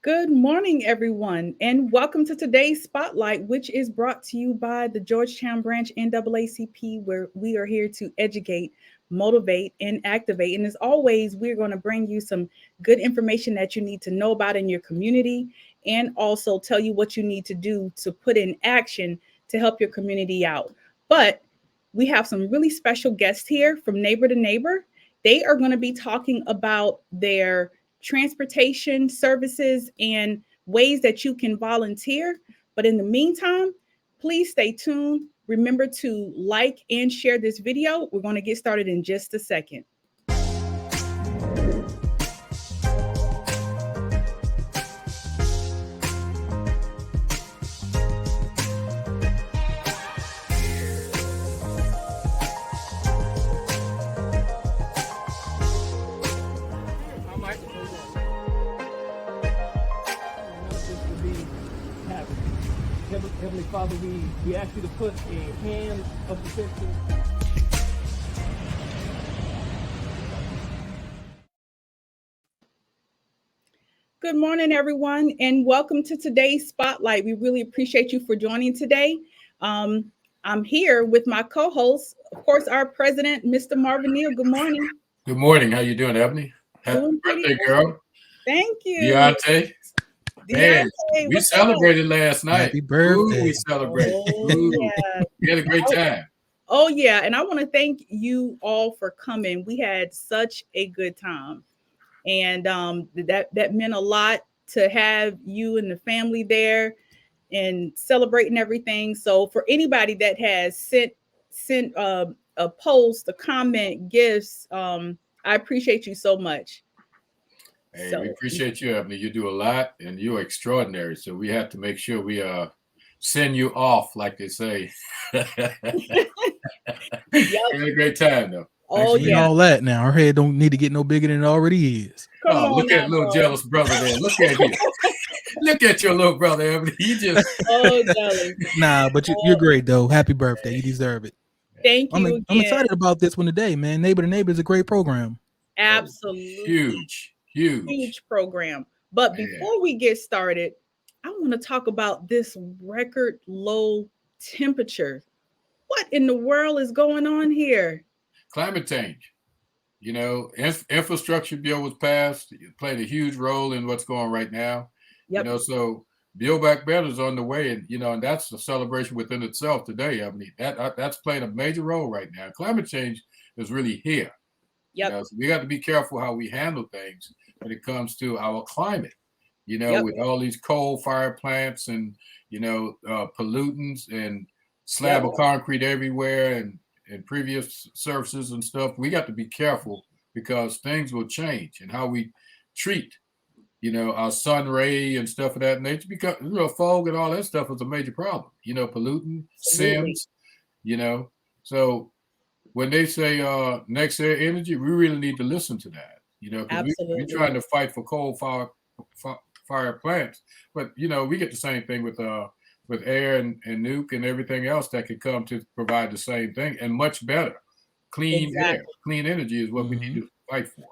Good morning, everyone, and welcome to today's Spotlight, which is brought to you by the Georgetown branch NAACP, where we are here to educate, motivate, and activate. And as always, we're going to bring you some good information that you need to know about in your community and also tell you what you need to do to put in action to help your community out. But we have some really special guests here from Neighbor to Neighbor. They are going to be talking about their transportation services and ways that you can volunteer. But in the meantime, please stay tuned. Remember to like and share this video. We're going to get started in just a second. Heavenly Father, we ask you to put a hand of protection. Good morning, everyone, and welcome to today's Spotlight. We really appreciate you for joining today. I'm here with my co-host, of course, our president, Mr. Marvin Neal. Good morning. Good morning. How you doing, Ebony? Happy birthday, girl. Thank you. Deontay. Man, we celebrated last night. Happy birthday. Ooh, we celebrated. Yeah. We had a great time. Oh, yeah. And I want to thank you all for coming. We had such a good time. And that meant a lot to have you and the family there and celebrating everything. So for anybody that has sent a post, a comment, gifts, I appreciate you so much. Hey, we appreciate you, Ebony. You do a lot, and you're extraordinary. So we have to make sure we send you off, like they say. We had a great time, though. Oh, yeah. All that now. Our head don't need to get no bigger than it already is. Look at little jealous brother there. Look at you. Look at your little brother, Ebony. He just jealous. Nah, but you're great, though. Happy birthday. You deserve it. Thank you. I'm excited about this one today, man. Neighbor to Neighbor is a great program. Absolutely. Huge program. But before we get started, I want to talk about this record low temperature. What in the world is going on here? Climate change. You know, infrastructure bill was passed. It played a huge role in what's going on right now. Yep. You know, so Build Back Better is on the way, and and that's a celebration within itself today. I mean, that's playing a major role right now. Climate change is really here. Yep. So we got to be careful how we handle things when it comes to our climate. With all these coal fire plants and pollutants and slab of concrete everywhere and previous surfaces and stuff, we got to be careful because things will change and how we treat our sun ray and stuff of that nature, because fog and all that stuff is a major problem. Pollutant, SIMS, so when they say next air energy, we really need to listen to that, because we're trying to fight for coal fire plants, but we get the same thing with air and nuke and everything else that could come to provide the same thing and much better. Clean air, clean energy is what we need to fight for.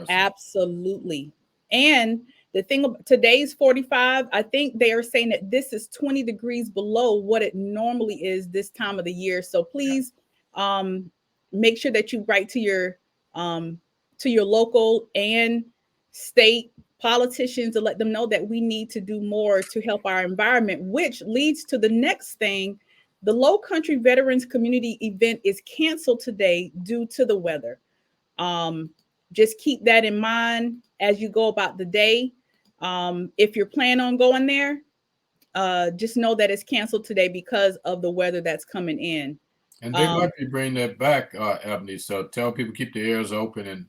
Absolutely. And the thing, today's 45, I think they are saying that this is 20 degrees below what it normally is this time of the year. So please make sure that you write to your local and state politicians to let them know that we need to do more to help our environment, which leads to the next thing. The Low Country Veterans Community event is canceled today due to the weather. Just keep that in mind as you go about the day. If you're planning on going there, just know that it's canceled today because of the weather that's coming in. And they might be bringing that back, Ebony. So tell people keep their ears open, and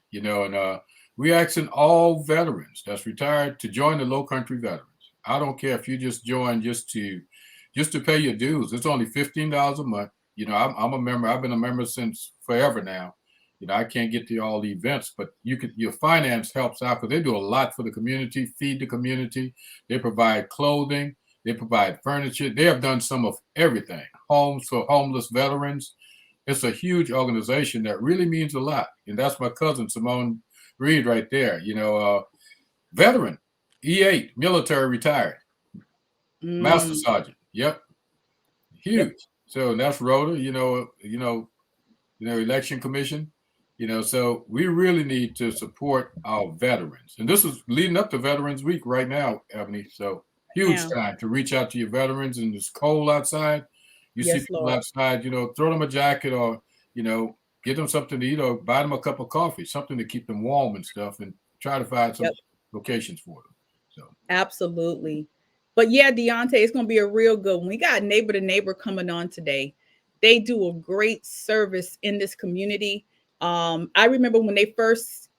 we're asking all veterans that's retired to join the Low Country Veterans. I don't care if you just join just to pay your dues. It's only $15 a month. I'm a member. I've been a member since forever now. I can't get to all the events, but your finance helps out because they do a lot for the community, feed the community. They provide clothing. They provide furniture. They have done some of everything. Homes for homeless veterans. It's a huge organization that really means a lot. And that's my cousin, Simone Reed, right there. Veteran. E8, military retired. Master Sergeant. Yep. Huge. Yep. So that's Rhoda, election commission, so we really need to support our veterans. And this is leading up to Veterans Week right now, Ebony. So huge time to reach out to your veterans. And it's cold outside. You see people outside, throw them a jacket or, get them something to eat or buy them a cup of coffee, something to keep them warm and stuff, and try to find some locations for them. So absolutely. But yeah, Deontay, it's going to be a real good one. We got Neighbor to Neighbor coming on today. They do a great service in this community. I remember when they first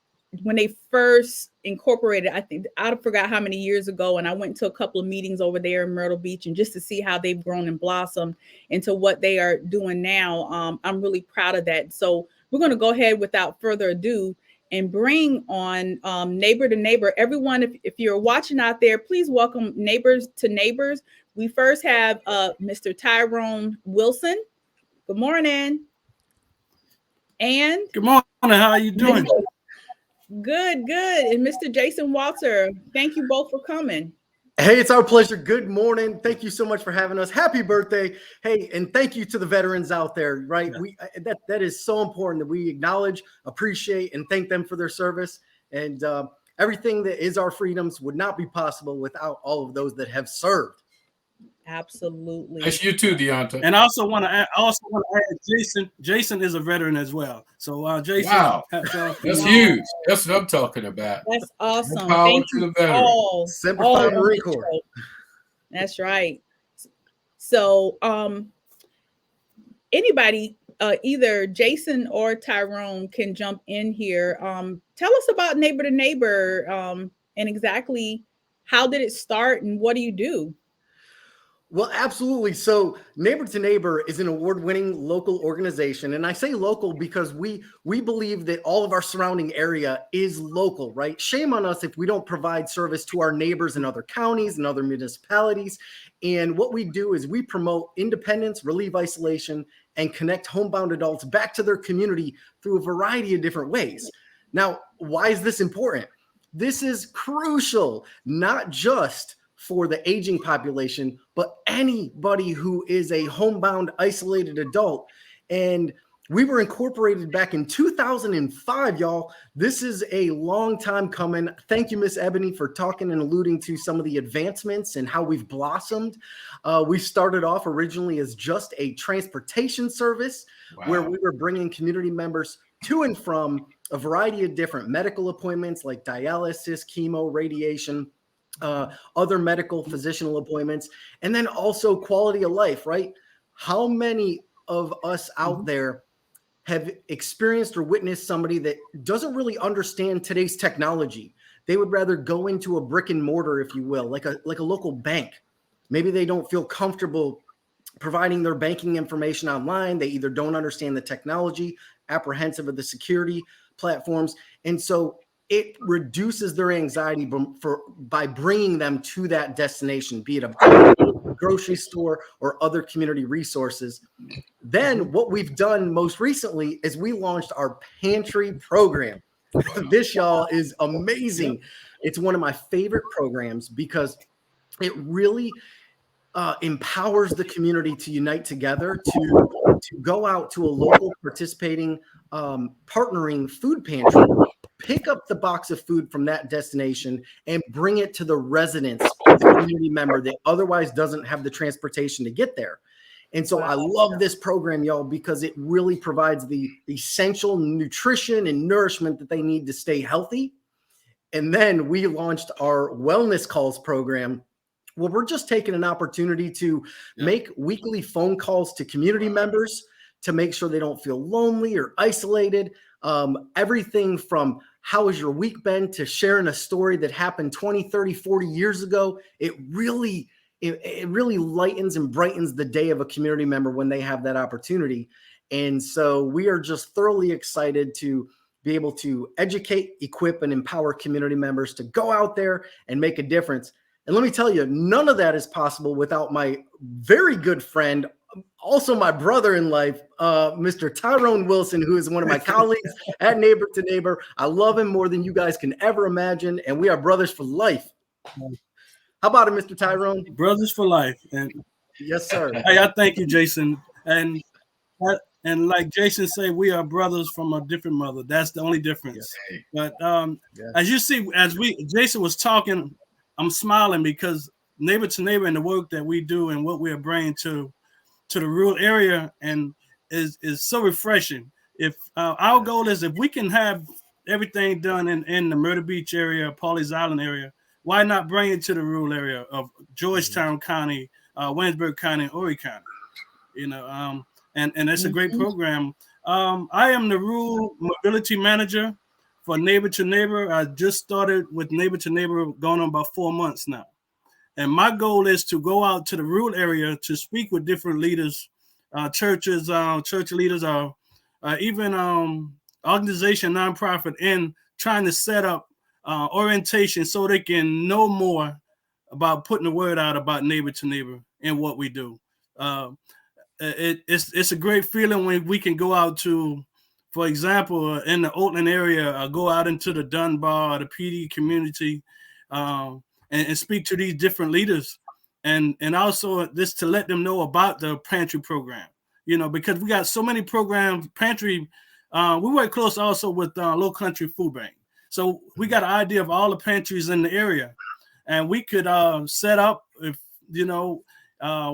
incorporated, I forgot how many years ago, and I went to a couple of meetings over there in Myrtle Beach, and just to see how they've grown and blossomed into what they are doing now. I'm really proud of that. So we're going to go ahead without further ado and bring on Neighbor to Neighbor. Everyone, if you're watching out there, please welcome Neighbors to Neighbors. We first have Mr. Tyron Wilson. Good morning. And good morning. How are you doing? Good. And Mr. Jason Walter, thank you both for coming. Hey, it's our pleasure. Good morning. Thank you so much for having us. Happy birthday. Hey, and thank you to the veterans out there, right? Yeah. That is so important that we acknowledge, appreciate, and thank them for their service. And everything that is our freedoms would not be possible without all of those that have served. Absolutely. That's you too, Deontay. And I also want to add Jason. Jason is a veteran as well. So Jason, wow, that's huge. That's what I'm talking about. That's awesome. Thank you all. Marine Corps. That's right. So anybody, either Jason or Tyrone can jump in here. Tell us about Neighbor to Neighbor and exactly how did it start and what do you do? Well, absolutely. So Neighbor to Neighbor is an award-winning local organization. And I say local because we believe that all of our surrounding area is local, right? Shame on us if we don't provide service to our neighbors in other counties and other municipalities. And what we do is we promote independence, relieve isolation, and connect homebound adults back to their community through a variety of different ways. Now, why is this important? This is crucial, not just for the aging population, but anybody who is a homebound, isolated adult. And we were incorporated back in 2005, y'all. This is a long time coming. Thank you, Miss Ebony, for talking and alluding to some of the advancements and how we've blossomed. We started off originally as just a transportation service where we were bringing community members to and from a variety of different medical appointments like dialysis, chemo, radiation, other medical physicianal appointments, and then also quality of life, right? How many of us out there have experienced or witnessed somebody that doesn't really understand today's technology? They would rather go into a brick and mortar, if you will, like a local bank. Maybe they don't feel comfortable providing their banking information online. They either don't understand the technology, apprehensive of the security platforms. And so it reduces their anxiety by bringing them to that destination, be it a grocery store or other community resources. Then what we've done most recently is we launched our Pantry Program. This, y'all, is amazing. It's one of my favorite programs because it really empowers the community to unite together, to go out to a local participating, partnering food pantry, pick up the box of food from that destination and bring it to the residents of the community member that otherwise doesn't have the transportation to get there. And so I love this program, y'all, because it really provides the essential nutrition and nourishment that they need to stay healthy. And then we launched our Wellness Calls program. Well, we're just taking an opportunity to make weekly phone calls to community members to make sure they don't feel lonely or isolated. Everything from how has your week been to sharing a story that happened 20, 30, 40 years ago. It really lightens and brightens the day of a community member when they have that opportunity. And so we are just thoroughly excited to be able to educate, equip, and empower community members to go out there and make a difference. And let me tell you, none of that is possible without my very good friend, also my brother in life, Mr. Tyron Wilson, who is one of my colleagues at Neighbor to Neighbor. I love him more than you guys can ever imagine, and we are brothers for life. How about it, Mr. Tyrone? Brothers for life. And Yes, sir. hey, I thank you, Jason. And like Jason said, we are brothers from a different mother. That's the only difference. But as you see, Jason was talking, I'm smiling because neighbor to neighbor and the work that we do and what we are bringing to the rural area and is so refreshing. If our goal is if we can have everything done in the Myrtle Beach area, Pawleys Island area, why not bring it to the rural area of Georgetown County, Waynesburg County, and Horry County? You know, and it's a great program. I am the rural mobility manager for Neighbor to Neighbor. I just started with Neighbor to Neighbor going on about 4 months now. And my goal is to go out to the rural area to speak with different leaders, churches, church leaders, or even organization, nonprofit, and trying to set up orientation so they can know more about putting the word out about Neighbor to Neighbor and what we do. It's a great feeling when we can go out to, for example, in the Oakland area, go out into the Dunbar, the PD community, and speak to these different leaders, and also this to let them know about the Pantry Program. You know, because we got so many programs. Pantry, we work close also with Low Country Food Bank, so we got an idea of all the pantries in the area, and we could set up, if you know,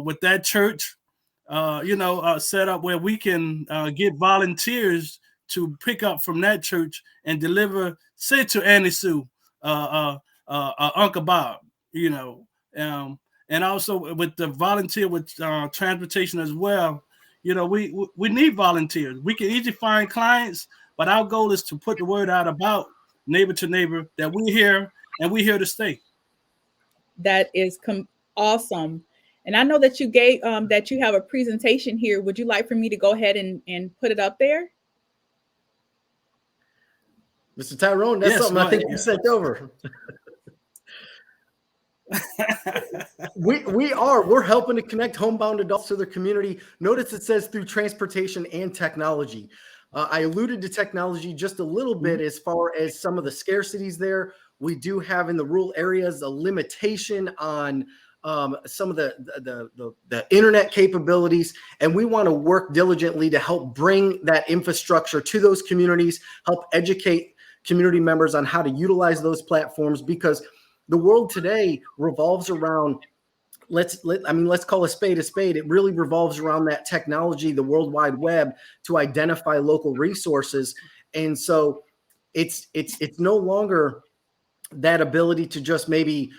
with that church. Set up where we can get volunteers to pick up from that church and deliver, say, to Annie Sue, Uncle Bob, you know, and also with the volunteer with transportation as well. You know, we need volunteers. We can easily find clients, but our goal is to put the word out about Neighbor to Neighbor that we're here and we're here to stay. That is awesome. And I know that you gave that you have a presentation here. Would you like for me to go ahead and put it up there? Mr. Tyrone, that's something I think you sent over. We're helping to connect homebound adults to their community. Notice it says through transportation and technology. I alluded to technology just a little bit as far as some of the scarcities there. We do have in the rural areas a limitation on some of the internet capabilities, and we want to work diligently to help bring that infrastructure to those communities, help educate community members on how to utilize those platforms, because the world today revolves around, let's call a spade a spade. It really revolves around that technology, the World Wide Web, to identify local resources. And so it's no longer that ability to just maybe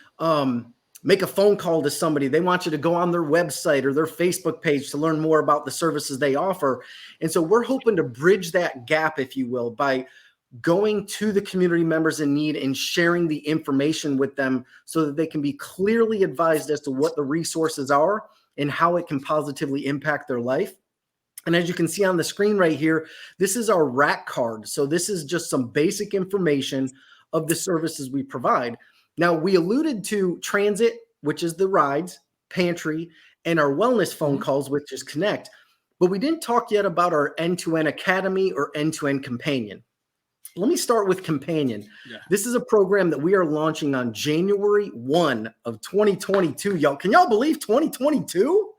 make a phone call to somebody. They want you to go on their website or their Facebook page to learn more about the services they offer. And so we're hoping to bridge that gap, if you will, by going to the community members in need and sharing the information with them so that they can be clearly advised as to what the resources are and how it can positively impact their life. And as you can see on the screen right here, this is our rack card. So this is just some basic information of the services we provide. Now, we alluded to transit, which is the rides, pantry, and our wellness phone calls, which is Connect. But we didn't talk yet about our end-to-end academy or end-to-end companion. Let me start with Companion. Yeah. This is a program that we are launching on January 1 of 2022. Y'all, can y'all believe 2022?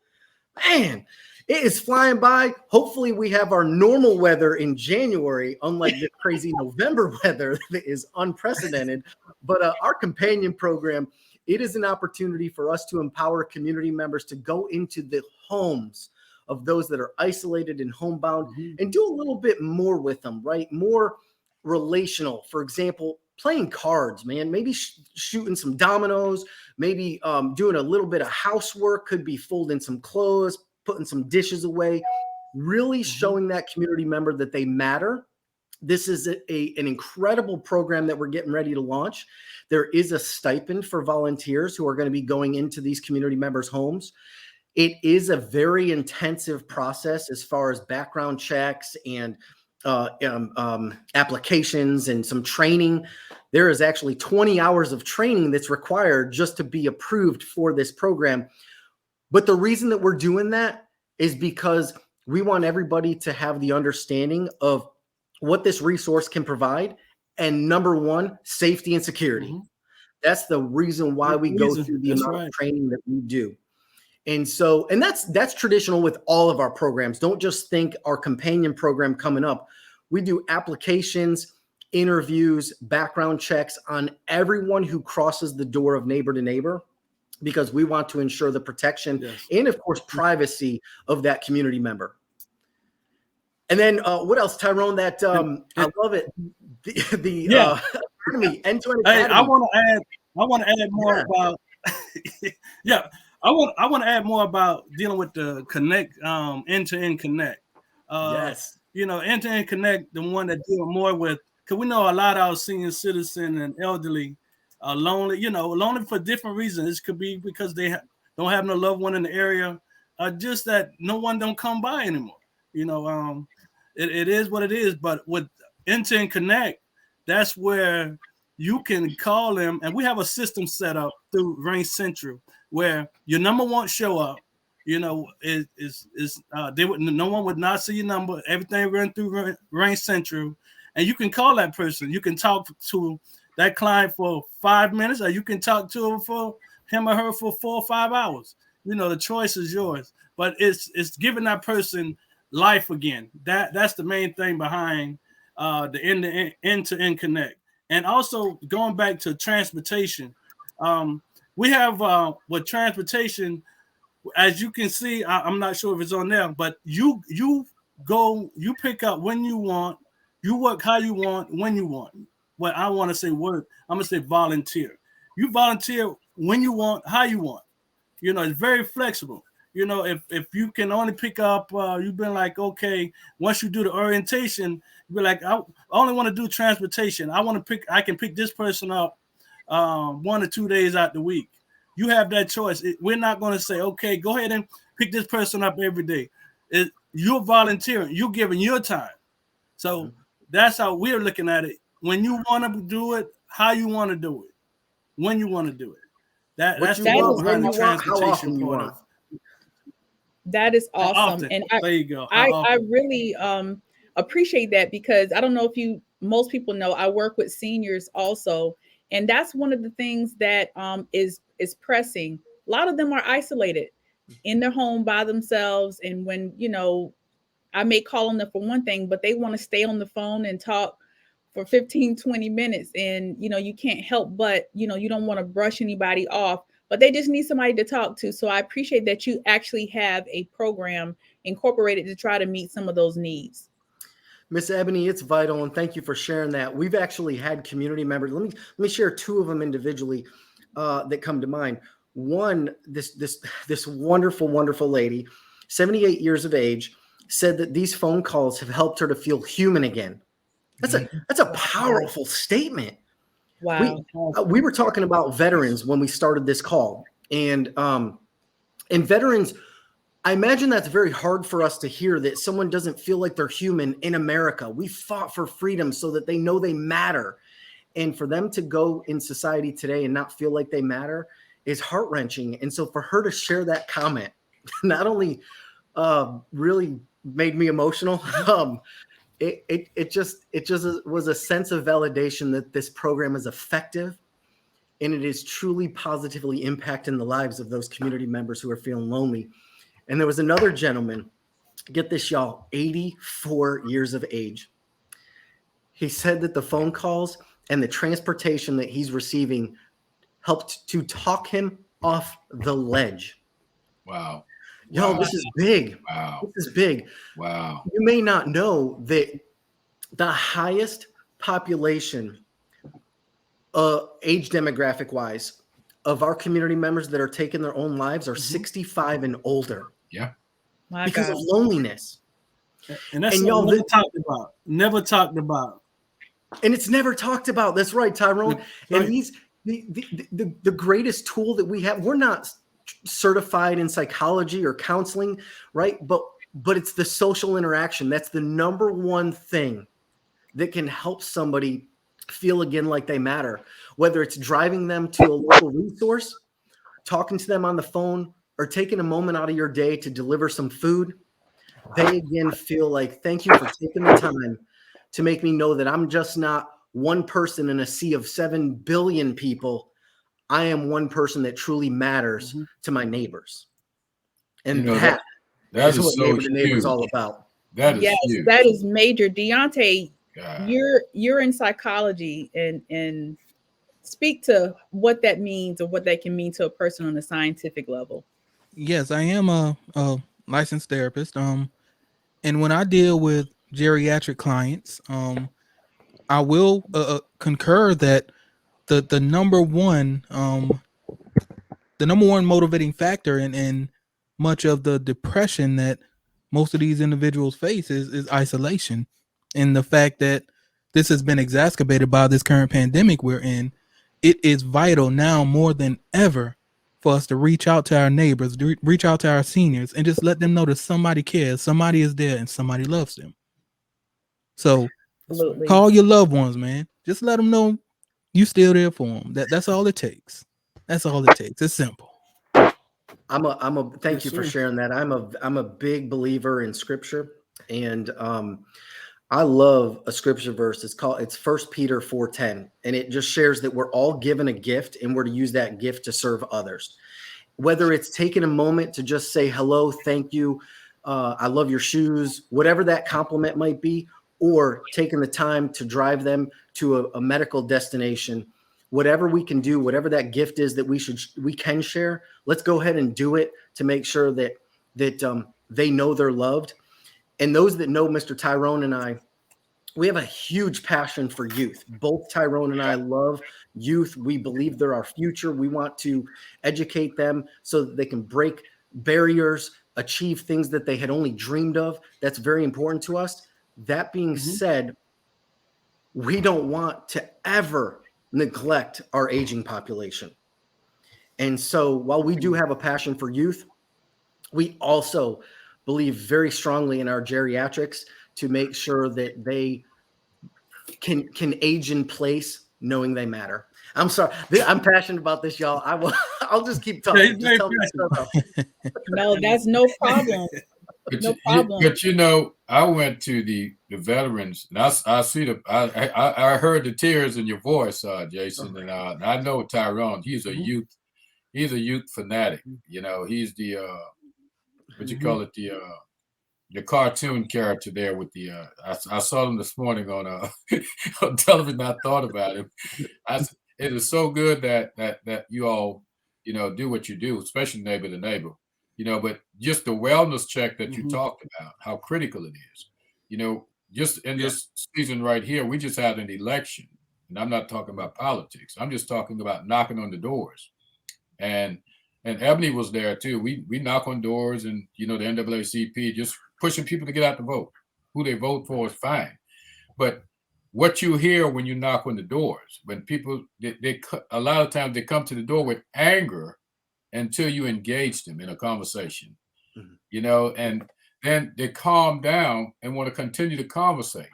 Man, it is flying by. Hopefully we have our normal weather in January, unlike the crazy November weather that is unprecedented. But our Companion program, it is an opportunity for us to empower community members to go into the homes of those that are isolated and homebound and do a little bit more with them, right? More relational. For example, playing cards, man, maybe shooting some dominoes, maybe doing a little bit of housework, could be folding some clothes, putting some dishes away, really showing that community member that they matter. This is an incredible program that we're getting ready to launch. There is a stipend for volunteers who are going to be going into these community members' homes. It is a very intensive process as far as background checks and applications and some training. There is actually 20 hours of training that's required just to be approved for this program. But the reason that we're doing that is because we want everybody to have the understanding of what this resource can provide. And number one, safety and security. That's the reason why we go through the amount of training that we do. And so, and that's traditional with all of our programs. Don't just think our companion program coming up. We do applications, interviews, background checks on everyone who crosses the door of Neighbor to Neighbor, because we want to ensure the protection and, of course, privacy of that community member. And then what else, Tyrone? That I love it. Academy, end-to-end Hey, academy. I want to add more about. I want to add more about dealing with the connect, end-to-end connect. Yes. End-to-end connect, the one that deal more with, because we know a lot of our senior citizen and elderly are lonely. Lonely for different reasons. It could be because they don't have no loved one in the area, just that no one don't come by anymore. It is what it is. But with end-to-end connect, that's where you can call them, and we have a system set up through Range Central where your number won't show up. No one would not see your number. Everything run through Range Central, and you can call that person. You can talk to that client for 5 minutes, or you can talk to him or her for 4 or 5 hours. The choice is yours, but it's giving that person life again. That's the main thing behind the end-to-end connect. And also going back to transportation, we have with transportation, as you can see, I'm not sure if it's on there, but you pick up when you want, you work how you want, when you want. Well, I want to say work, I'm gonna say volunteer. You volunteer when you want, how you want. It's very flexible. If you can only pick up, you've been like, okay, once you do the orientation, you be like, I only want to do transportation. I can pick this person up 1 or 2 days out the week. You have that choice. We're not going to say, okay, go ahead and pick this person up every day. You're volunteering. You're giving your time. So that's how we're looking at it. When you want to do it, how you want to do it, when you want to do it. That's the transportation part of. That is awesome. And there you go. I really appreciate that, because I don't know if most people know I work with seniors also. And that's one of the things that is pressing. A lot of them are isolated in their home by themselves. And when, I may call on them for one thing, but they want to stay on the phone and talk for 15, 20 minutes. And, you can't help but, you don't want to brush anybody off, but they just need somebody to talk to. So I appreciate that you actually have a program incorporated to try to meet some of those needs. Miss Ebony, it's vital, and thank you for sharing that. We've actually had community members. Let me share 2 of them individually that come to mind. One, this wonderful, wonderful lady, 78 years of age, said that these phone calls have helped her to feel human again. That's a powerful statement. Wow. We were talking about veterans when we started this call, and veterans. I imagine that's very hard for us to hear, that someone doesn't feel like they're human in America. We fought for freedom so that they know they matter. And for them to go in society today and not feel like they matter is heart-wrenching. And so for her to share that comment, not only really made me emotional, it just was a sense of validation that this program is effective, and it is truly positively impacting the lives of those community members who are feeling lonely. And there was another gentleman, get this, y'all, 84 years of age. He said that the phone calls and the transportation that he's receiving helped to talk him off the ledge. Wow. Y'all, this is big. Wow. This is big. Wow. You may not know that the highest population, age demographic wise, of our community members that are taking their own lives are 65 and older. Yeah. Because of loneliness. And that's y'all never talked about. Never talked about. And it's never talked about. That's right, Tyrone. Right. And the greatest tool that we have, we're not certified in psychology or counseling, right? But it's the social interaction. That's the number one thing that can help somebody feel again like they matter, whether it's driving them to a local resource, talking to them on the phone, or taking a moment out of your day to deliver some food. They again feel like, thank you for taking the time to make me know that I'm just not one person in a sea of 7 billion people, I am one person that truly matters to my neighbors. And that is is what so Neighbor to Neighbor is huge. all about. That is yes, huge. that is major. Deontay, God. you're in psychology, and speak to what that means or what that can mean to a person on a scientific level. Yes, I am a licensed therapist. And when I deal with geriatric clients, I will concur that the number one motivating factor in much of the depression that most of these individuals face is isolation, and the fact that this has been exacerbated by this current pandemic we're in. It is vital now more than ever for us to reach out to our neighbors, reach out to our seniors, and just let them know that somebody cares, somebody is there, and somebody loves them. So Absolutely. call your loved ones, man. Just let them know you still there for them. That's all it takes. That's all it takes. It's simple. Thank you for sharing that. I'm a big believer in scripture, and I love a scripture verse. It's 1 Peter 4:10, and it just shares that we're all given a gift, and we're to use that gift to serve others. Whether it's taking a moment to just say hello, thank you, I love your shoes, whatever that compliment might be, or taking the time to drive them to a medical destination. Whatever we can do, whatever that gift is that we can share, let's go ahead and do it to make sure that they know they're loved. And those that know Mr. Tyrone and I, we have a huge passion for youth. Both Tyrone and I love youth. We believe they're our future. We want to educate them so that they can break barriers, achieve things that they had only dreamed of. That's very important to us. That being said, we don't want to ever neglect our aging population. And so while we do have a passion for youth, we also believe very strongly in our geriatrics to make sure that they can age in place knowing they matter. I'm sorry. I'm passionate about this, y'all. I'll just keep talking. Just tell me to shut up. No, that's no problem. No problem. But I went to the veterans, and I see I heard the tears in your voice, Jason, and I know Tyrone. He's a youth fanatic. He's the what you call it, the cartoon character there with the I saw him this morning on on television. I thought about him. It is so good that you all do what you do, especially neighbor to neighbor. But just the wellness check that you talked about, how critical it is. Just in this season right here, we just had an election, and I'm not talking about politics. I'm just talking about knocking on the doors, and Ebony was there too. We knock on doors, and the NAACP just pushing people to get out to vote. Who they vote for is fine, but what you hear when you knock on the doors, when people they a lot of times they come to the door with anger until you engage them in a conversation, and then they calm down and want to continue to conversate.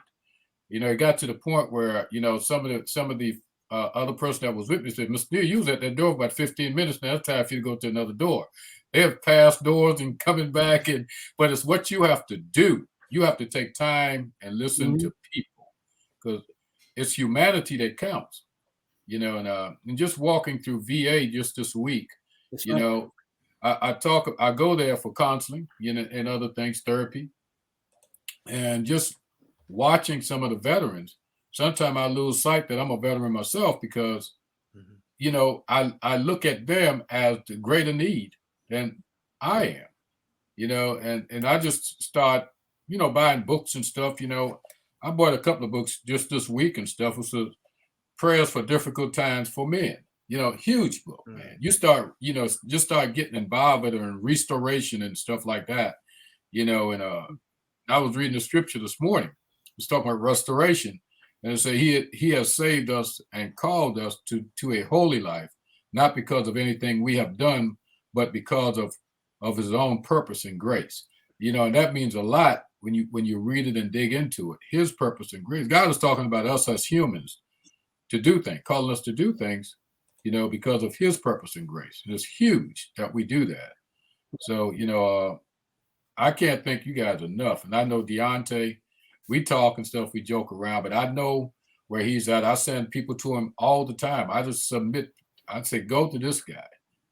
It got to the point where some of the other person that was with me said, "Mr. Neal, you was at that door for about 15 minutes now. It's time for you to go to another door." They have passed doors and coming back, but it's what you have to do. You have to take time and listen to people, because it's humanity that counts. And just walking through VA just this week, I go there for counseling, and other things, therapy, and just watching some of the veterans. Sometimes I lose sight that I'm a veteran myself, because, I look at them as the greater need than I am, and I just start, buying books and stuff. I bought a couple of books just this week and stuff. It was Prayers for Difficult Times for Men. Huge book, man. You start, just start getting involved with it and restoration and stuff like that. And I was reading the scripture this morning. It was talking about restoration. And it said he has saved us and called us to a holy life, not because of anything we have done, but because of his own purpose and grace. And that means a lot when you read it and dig into it. His purpose and grace. God is talking about us as humans to do things, calling us to do things, because of his purpose and grace. And it's huge that we do that. So, I can't thank you guys enough. And I know Deontay, we talk and stuff, we joke around, but I know where he's at. I send people to him all the time. I just submit I'd say go to this guy.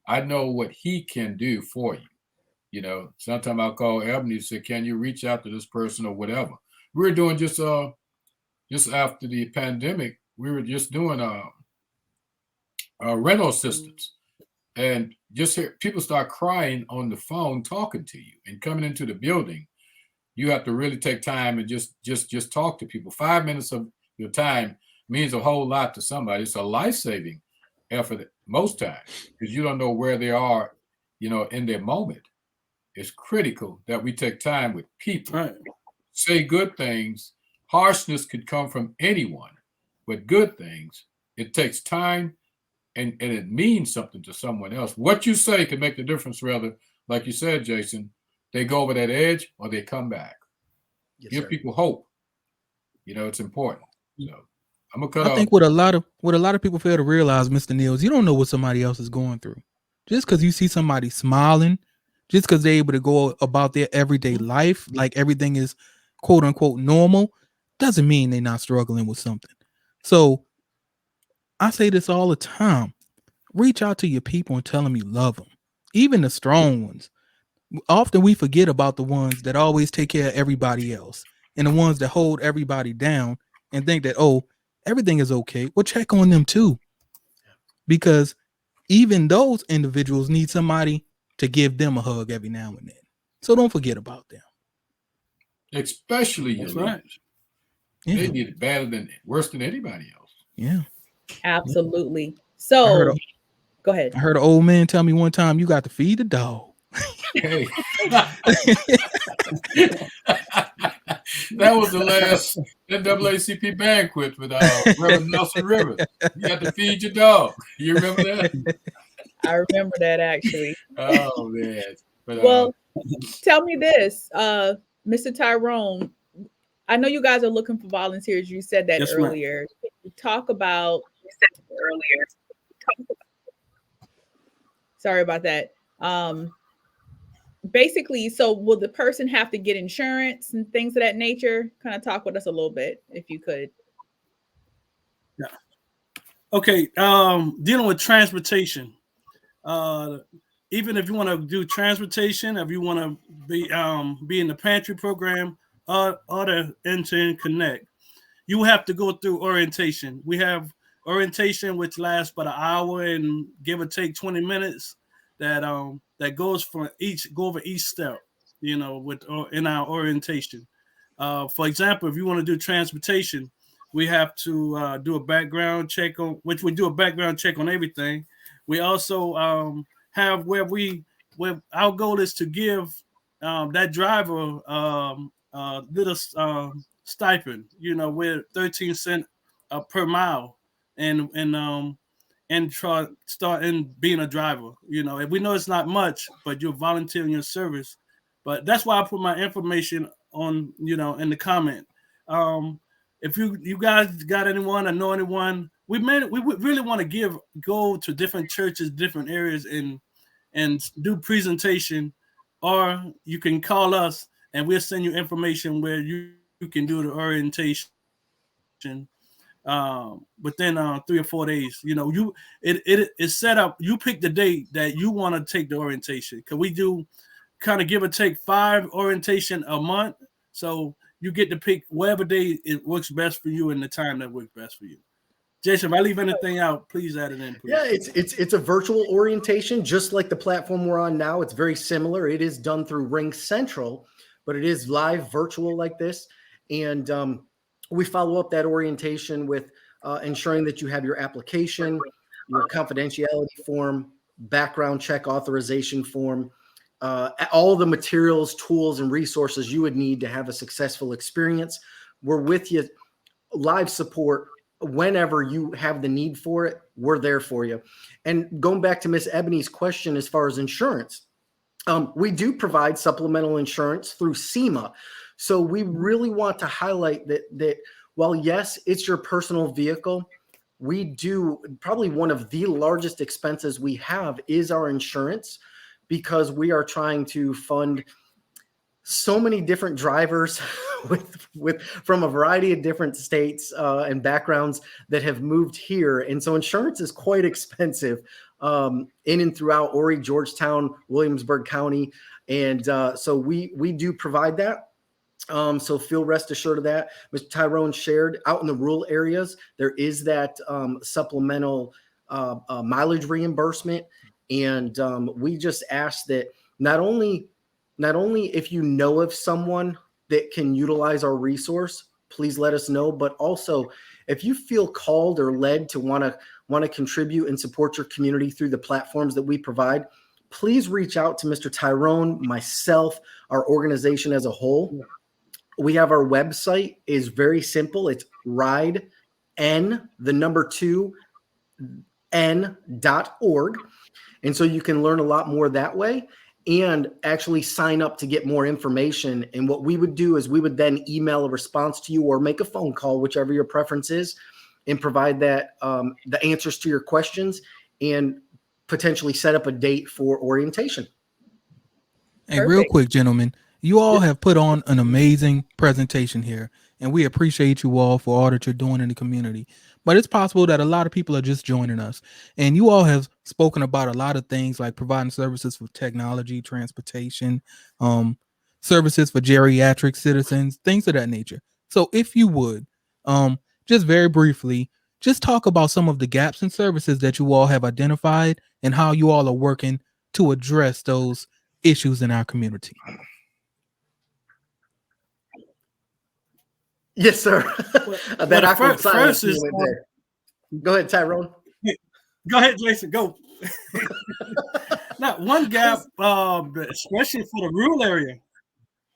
I know what he can do for you. You know, sometimes I'll call Ebony and say, can you reach out to this person or whatever? We were doing just after the pandemic, we were just doing rental assistance. And just hear people start crying on the phone talking to you and coming into the building. You have to really take time and just talk to people. 5 minutes of your time means a whole lot to somebody. It's a life-saving effort most times because you don't know where they are, you know, in their moment. It's critical that we take time with people. Right. Say good things. Harshness could come from anyone, but good things, it takes time and it means something to someone else. What you say can make the difference, rather, like you said, Jason, they go over that edge or they come back. Yes, Give sir. people hope. You know, it's important. You know, I'm gonna cut off. I think what a lot of people fail to realize, Mr. Niels, you don't know what somebody else is going through. Just because you see somebody smiling, just because they're able to go about their everyday life like everything is quote unquote normal, doesn't mean they're not struggling with something. So I say this all the time. Reach out to your people and tell them you love them. Even the strong ones. Often we forget about the ones that always take care of everybody else and the ones that hold everybody down and think that, oh, everything is okay. Well, check on them too. Because even those individuals need somebody to give them a hug every now and then. So don't forget about them. Especially your leaders. Yeah. They need it worse than anybody else. Yeah. Absolutely. So go ahead. I heard an old man tell me one time, you got to feed the dog. Hey. That was the last NAACP banquet with Reverend Nelson Rivers. You got to feed your dog. You remember that? I remember that actually. Oh man. But, well, tell me this, Mr. Tyrone. I know you guys are looking for volunteers. You said that earlier. Talk about. Sorry about that. Basically, so will the person have to get insurance and things of that nature? Kind of talk with us a little bit, if you could. Yeah. Okay. Dealing with transportation. Even if you want to do transportation, if you want to be in the Pantry Program or the End-to-End Connect, you have to go through orientation. We have orientation which lasts about an hour and give or take 20 minutes. That goes for go over each step, you know, in our orientation. For example, if you want to do transportation, we have to do a background check on which we do a background check on everything. We also have where our goal is to give that driver little stipend, you know, we're 13 cents per mile, and start being a driver. You know, and we know it's not much, but you're volunteering your service. But that's why I put my information on, you know, in the comment. If you guys got anyone or know anyone, we really want to go to different churches, different areas, and do presentation, or you can call us and we'll send you information where you can do the orientation within 3 or 4 days. You know, it is set up. You pick the date that you want to take the orientation, because we do kind of give or take 5 orientation a month. So you get to pick whatever day it works best for you and the time that works best for you. Jason, if I leave anything out, please add it in. Please. Yeah, it's a virtual orientation, just like the platform we're on now. It's very similar. It is done through Ring Central, but it is live virtual like this. And we follow up that orientation with ensuring that you have your application, your confidentiality form, background check authorization form, all the materials, tools, and resources you would need to have a successful experience. We're with you, live support. Whenever you have the need for it, we're there for you. And going back to Miss Ebony's question, as far as insurance, we do provide supplemental insurance through SEMA. So we really want to highlight that while, yes, it's your personal vehicle, we do probably one of the largest expenses we have is our insurance, because we are trying to fund so many different drivers from a variety of different states and backgrounds that have moved here. And so insurance is quite expensive in and throughout Horry, Georgetown, Williamsburg County. And so we do provide that. So feel rest assured of that. Mr. Tyrone shared out in the rural areas, there is that supplemental mileage reimbursement. And we just ask that not only if you know of someone that can utilize our resource, please let us know. But also, if you feel called or led to want to contribute and support your community through the platforms that we provide, please reach out to Mr. Tyrone, myself, our organization as a whole. We have our website is very simple. It's rideen2n.org. And so you can learn a lot more that way and actually sign up to get more information. And what we would do is we would then email a response to you or make a phone call, whichever your preference is, and provide that the answers to your questions and potentially set up a date for orientation. Hey, real quick, gentlemen, you all have put on an amazing presentation here, and we appreciate you all for all that you're doing in the community. But it's possible that a lot of people are just joining us, and you all have spoken about a lot of things like providing services for technology, transportation, services for geriatric citizens, things of that nature. So if you would, just very briefly, just talk about some of the gaps in services that you all have identified and how you all are working to address those issues in our community. Yes, sir. That awkward silence. Go ahead, Tyrone. Go ahead, Jason. Go. Now, one gap, especially for the rural area.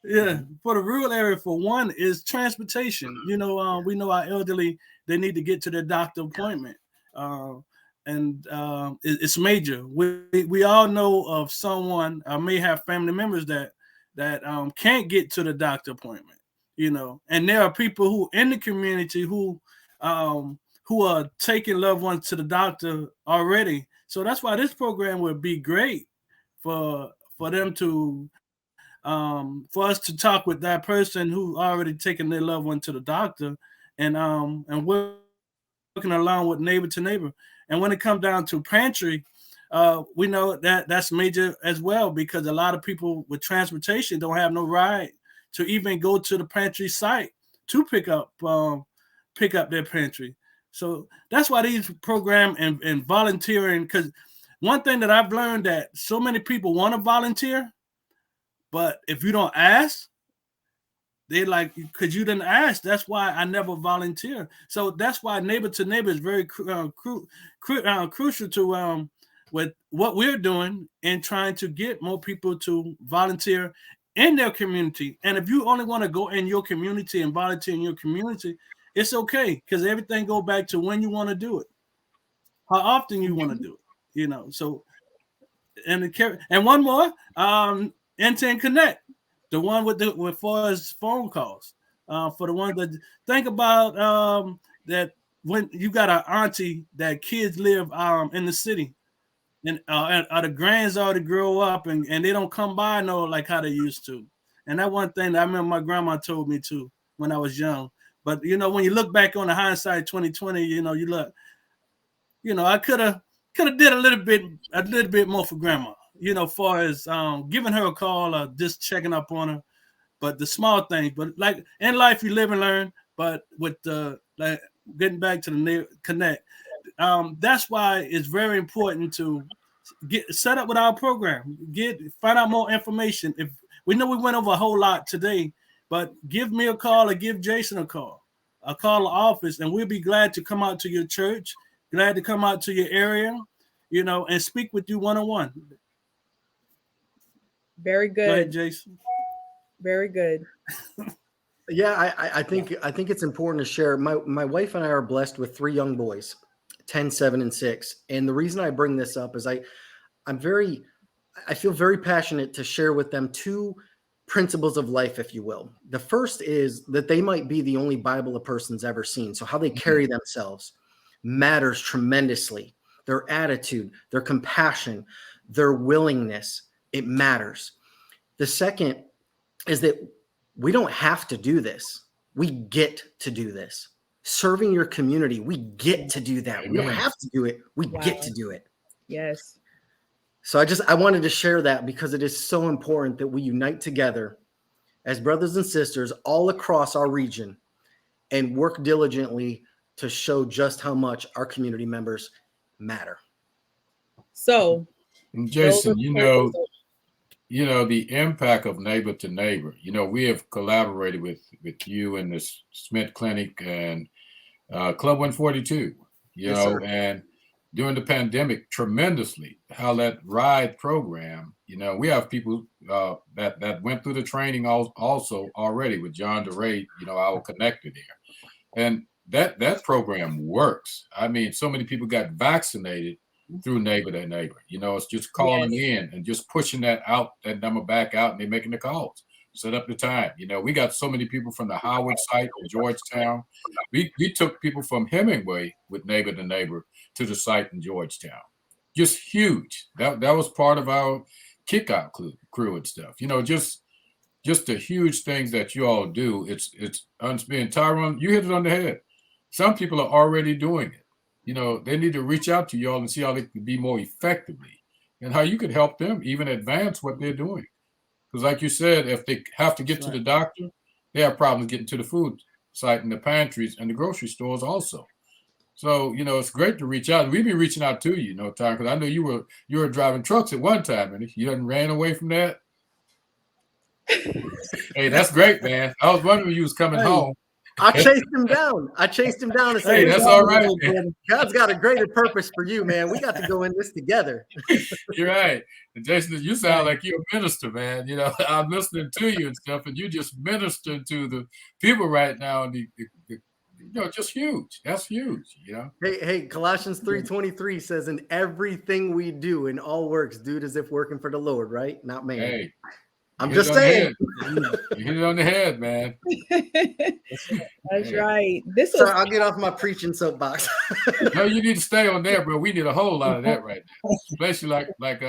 Yeah, for the rural area, for one, is transportation. We know our elderly, they need to get to their doctor appointment. And it's major. We all know of someone, may have family members that can't get to the doctor appointment. And there are people who in the community who are taking loved ones to the doctor already. So that's why this program would be great for them to for us to talk with that person who already taken their loved one to the doctor and working along with neighbor to neighbor. And when it comes down to Pantry, we know that that's major as well, because a lot of people with transportation don't have no ride to even go to the Pantry site to pick up their pantry. So that's why these programs and volunteering, because one thing that I've learned that so many people want to volunteer, but if you don't ask, they're like, because you didn't ask, that's why I never volunteer. So that's why neighbor to neighbor is very crucial to with what we're doing and trying to get more people to volunteer in their community. And if you only want to go in your community and volunteer in your community, it's okay, because everything go back to when you want to do it, how often you want to do it, So, and one more, N10 Connect, the one with far as phone calls, for the ones that think about that when you got an auntie that kids live in the city, and the grands already grow up and they don't come by like how they used to. And that one thing that I remember my grandma told me too when I was young. But when you look back on the hindsight 2020, you look, I could have did a little bit more for grandma, far as giving her a call or just checking up on her. But the small things, but like in life you live and learn. But with the getting back to the connect, that's why it's very important to get set up with our program, find out more information. If we know we went over a whole lot today, but give me a call or give Jason a call the office, and we'll be glad to come out to your church, glad to come out to your area, and speak with you one-on-one. Very good. Go ahead, Jason. Very good. Yeah, I think it's important to share. My wife and I are blessed with 3 young boys, 10, 7, and 6. And the reason I bring this up is I feel very passionate to share with them 2 principles of life, if you will. The first is that they might be the only Bible a person's ever seen. So how they carry themselves matters tremendously. Their attitude, their compassion, their willingness, it matters. The second is that We don't have to do this. We get to do this. Serving your community, we get to do that. Amen. We don't have to do it. We Wow. get to do it. Yes. So I wanted to share that because it is so important that we unite together as brothers and sisters all across our region and work diligently to show just how much our community members matter. So, And Jason, the impact of neighbor to neighbor. We have collaborated with you and the Smith Clinic and Club 142. And during the pandemic, tremendously, how that RIDE program. We have people that went through the training also already with John DeRay. Our connector there, and that program works. I mean, so many people got vaccinated through neighbor to neighbor. It's just calling in and just pushing that number back out, and they're making the calls, set up the time. We got so many people from the Howard site in Georgetown. We took people from Hemingway with neighbor to neighbor to the site in Georgetown. Just huge. That was part of our kickout crew and stuff. Just the huge things that you all do. It's being Tyron, you hit it on the head. Some people are already doing it. They need to reach out to y'all and see how they can be more effectively and how you could help them even advance what they're doing. Because like you said, if they have to get to the doctor, they have problems getting to the food site and the pantries and the grocery stores also. So, it's great to reach out. We've been reaching out to you, Tyron, because I know you were driving trucks at one time, and you hadn't ran away from that. Hey, that's great, man. I was wondering when you was coming home. I chased him down. And said, hey, that's all right. God's got a greater purpose for you, man. We got to go in this together. You're right. And Jason, you sound like you're a minister, man. I'm listening to you and stuff, and you just ministering to the people right now. And just huge. That's huge, Hey, Colossians 3:23 says, in everything we do in all works, do it as if working for the Lord, right? Not man. Hey. I'm just saying. You hit it on the head, man. That's right. Sorry, I'll get off my preaching soapbox. No, you need to stay on there, bro. We need a whole lot of that right now, especially like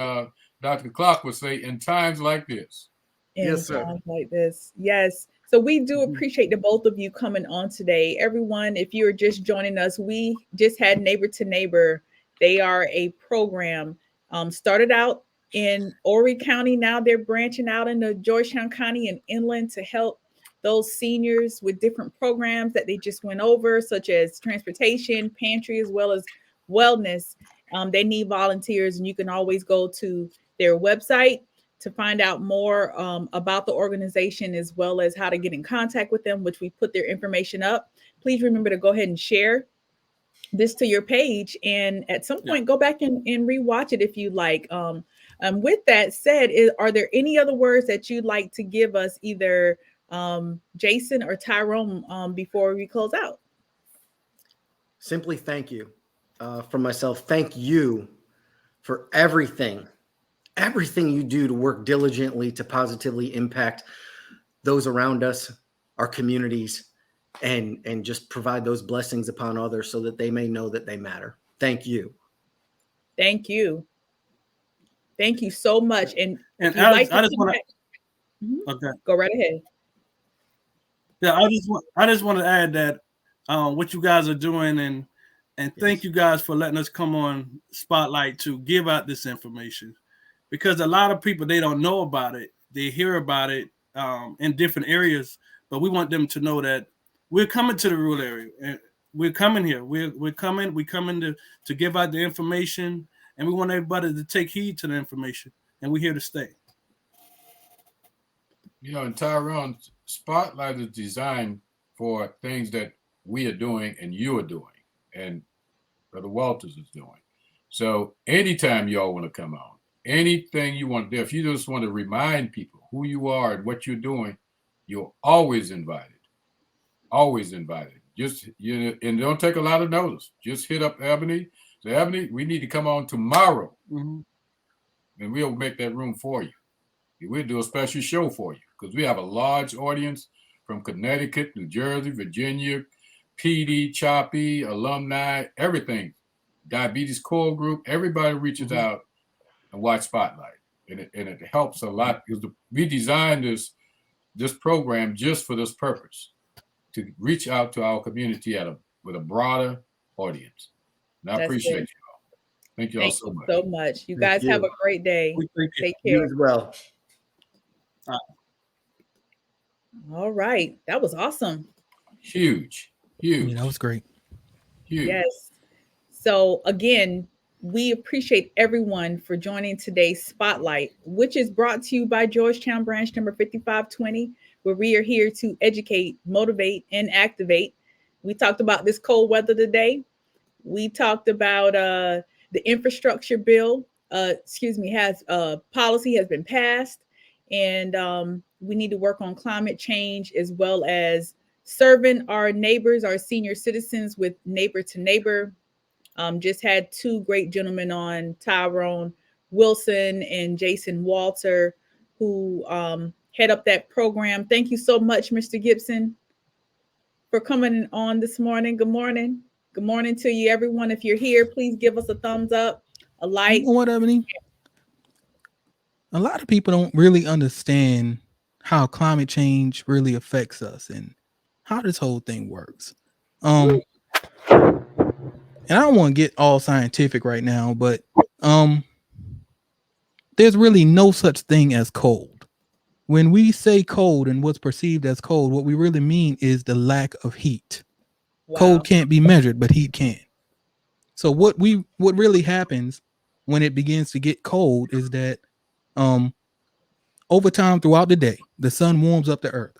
Dr. Clark would say, in times like this. Yes, sir. Times like this, yes. So we do appreciate the both of you coming on today. Everyone, if you're just joining us, we just had Neighbor to Neighbor. They are a program started out in Horry County. Now they're branching out into Georgetown County and inland to help those seniors with different programs that they just went over, such as transportation, pantry, as well as wellness. They need volunteers, and you can always go to their website to find out more about the organization, as well as how to get in contact with them, which we put their information up. Please remember to go ahead and share this to your page, and at some point go back and rewatch it if you like. With that said, are there any other words that you'd like to give us, either Jason or Tyrone, before we close out? Simply thank you from myself. Thank you for everything you do to work diligently to positively impact those around us, our communities, and just provide those blessings upon others so that they may know that they matter. Thank you. Thank you. Thank you so much. And I just want to okay, go right ahead. Yeah, I just want to add that what you guys are doing, and thank you guys for letting us come on Spotlight to give out this information, because a lot of people, they don't know about it. They hear about it in different areas, but we want them to know that we're coming to the rural area, and we're coming here. We're coming to give out the information. And we want everybody to take heed to the information, and we're here to stay. And Tyrone, Spotlight is designed for things that we are doing and you are doing, and Brother Walters is doing. So anytime y'all want to come on, anything you want to do, if you just want to remind people who you are and what you're doing, you're always invited. Always invited. Just, and don't take a lot of notice. Just hit up Ebony. So, Ebony, we need to come on tomorrow, and we'll make that room for you. We'll do a special show for you, because we have a large audience from Connecticut, New Jersey, Virginia, PD, Choppy, alumni, everything. Diabetes Core Group, everybody reaches out and watch Spotlight. And it helps a lot, because we designed this program just for this purpose, to reach out to our community with a broader audience. And I appreciate you all. Thank you all so much. So much. You guys have a great day. Take care. You as well. All right. That was awesome. Huge. Yeah, that was great. Huge. Yes. So again, we appreciate everyone for joining today's Spotlight, which is brought to you by Georgetown branch number 5520, where we are here to educate, motivate, and activate. We talked about this cold weather today. We talked about the infrastructure bill. Policy has been passed, and we need to work on climate change as well as serving our neighbors, our senior citizens, with neighbor to neighbor. Just had two great gentlemen on, Tyron Wilson and Jason Walter, who head up that program. Thank you so much, Mr. Gibson, for coming on this morning. Good morning. Good morning to you, everyone. If you're here, please give us a thumbs up, a like. You know what, Ebony? A lot of people don't really understand how climate change really affects us and how this whole thing works. And I don't want to get all scientific right now, but there's really no such thing as cold. When we say cold and what's perceived as cold, what we really mean is the lack of heat. Wow. Cold can't be measured, but heat can. So what really happens when it begins to get cold is that over time throughout the day, the sun warms up the earth,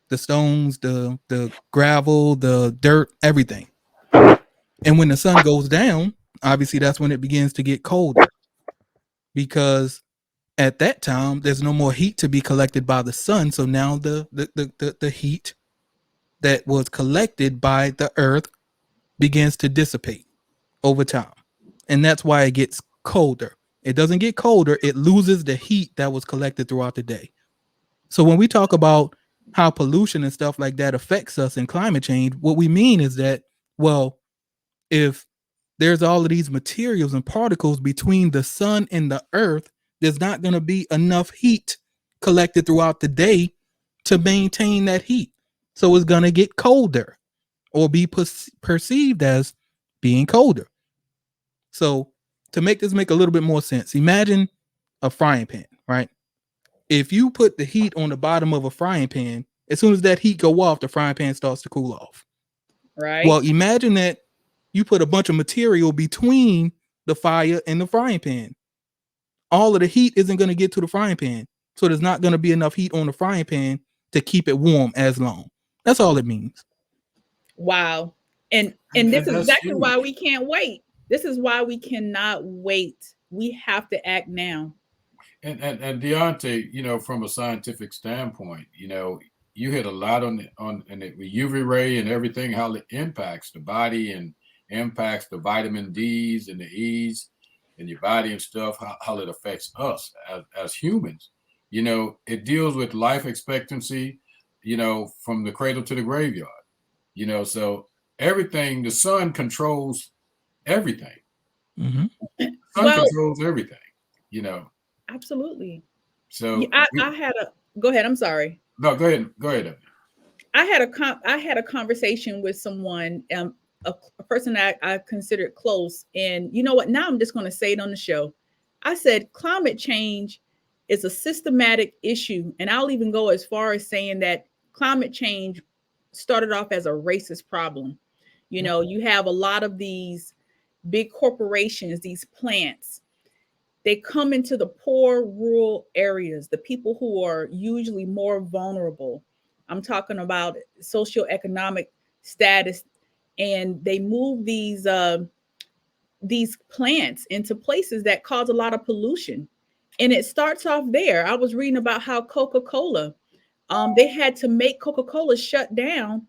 the stones, the gravel, the dirt, everything. And when the sun goes down, obviously that's when it begins to get colder, because at that time there's no more heat to be collected by the sun. So now the heat that was collected by the earth begins to dissipate over time. And that's why it gets colder. It doesn't get colder, it loses the heat that was collected throughout the day. So when we talk about how pollution and stuff like that affects us in climate change, what we mean is that, well, if there's all of these materials and particles between the sun and the earth, there's not going to be enough heat collected throughout the day to maintain that heat. So it's going to get colder or be perceived as being colder. So to make this make a little bit more sense, imagine a frying pan, right? If you put the heat on the bottom of a frying pan, as soon as that heat go off, the frying pan starts to cool off. Right. Well, imagine that you put a bunch of material between the fire and the frying pan. All of the heat isn't going to get to the frying pan. So there's not going to be enough heat on the frying pan to keep it warm as long. That's all it means. Wow. And this is exactly why we can't wait. This is why we cannot wait. We have to act now. And Deontay, from a scientific standpoint, you hit a lot on the UV ray and everything, how it impacts the body and impacts the vitamin D's and the E's in your body and stuff, how it affects us as humans. It deals with life expectancy, from the cradle to the graveyard, so everything, the sun controls everything. Mm-hmm. The sun controls everything, Absolutely. So I had a, go ahead. I'm sorry. No, go ahead. I had a conversation with someone, a person that I considered close. And you know what? Now I'm just going to say it on the show. I said, climate change is a systematic issue. And I'll even go as far as saying that climate change started off as a racist problem. You have a lot of these big corporations, these plants. They come into the poor rural areas, the people who are usually more vulnerable. I'm talking about socioeconomic status, and they move these plants into places that cause a lot of pollution. And it starts off there. I was reading about how Coca-Cola, they had to make Coca-Cola shut down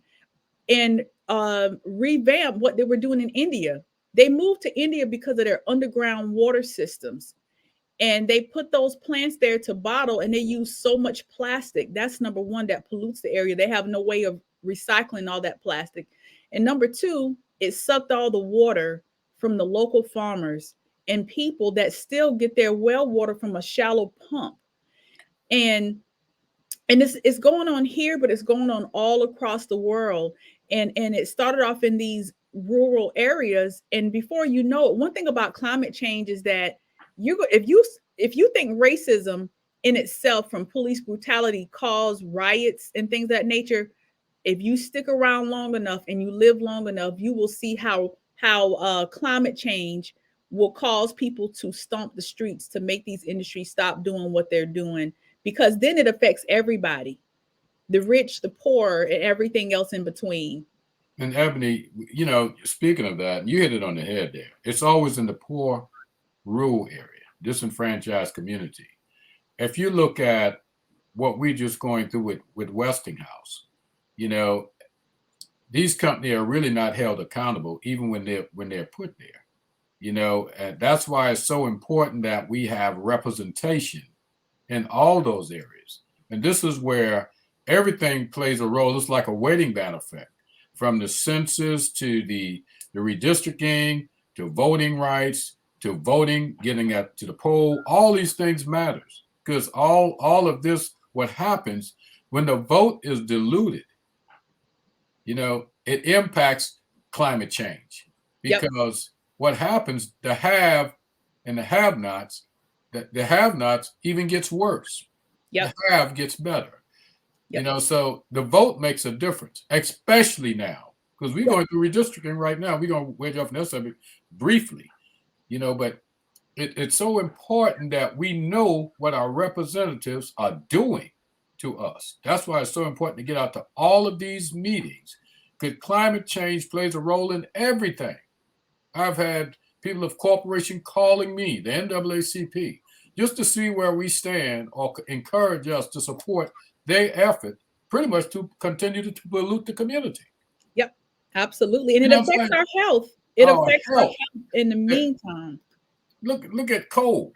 and revamp what they were doing in India. They moved to India because of their underground water systems. And they put those plants there to bottle, and they use so much plastic. That's number one, that pollutes the area. They have no way of recycling all that plastic. And number two, it sucked all the water from the local farmers and people that still get their well water from a shallow pump. And and it's going on here, but it's going on all across the world. And it started off in these rural areas, and before you know it, one thing about climate change is that if you think racism in itself from police brutality cause riots and things of that nature, if you stick around long enough and you live long enough, you will see how climate change will cause people to stomp the streets to make these industries stop doing what they're doing, because then it affects everybody, the rich, the poor, and everything else in between. And Ebony, speaking of that, you hit it on the head there. It's always in the poor, rural area, disenfranchised community. If you look at what we're just going through with Westinghouse, these companies are really not held accountable, even when they're put there. And that's why it's so important that we have representation in all those areas. And this is where everything plays a role. It's like a weighting band effect, from the census to the redistricting to voting rights to voting, getting to the poll. All these things matters, because all of this, what happens when the vote is diluted, it impacts climate change, because what happens, the have and the have-nots, the have-nots even gets worse. The have gets better. So the vote makes a difference, especially now, because we're going through redistricting right now. We're going to wedge off on that subject briefly, but it's so important that we know what our representatives are doing to us. That's why it's so important to get out to all of these meetings, because climate change plays a role in everything. I've had people of corporation calling me, the NAACP, just to see where we stand or encourage us to support their effort, pretty much to continue to pollute the community. Yep, absolutely. And it affects our health. It affects our health in the meantime. Look at coal.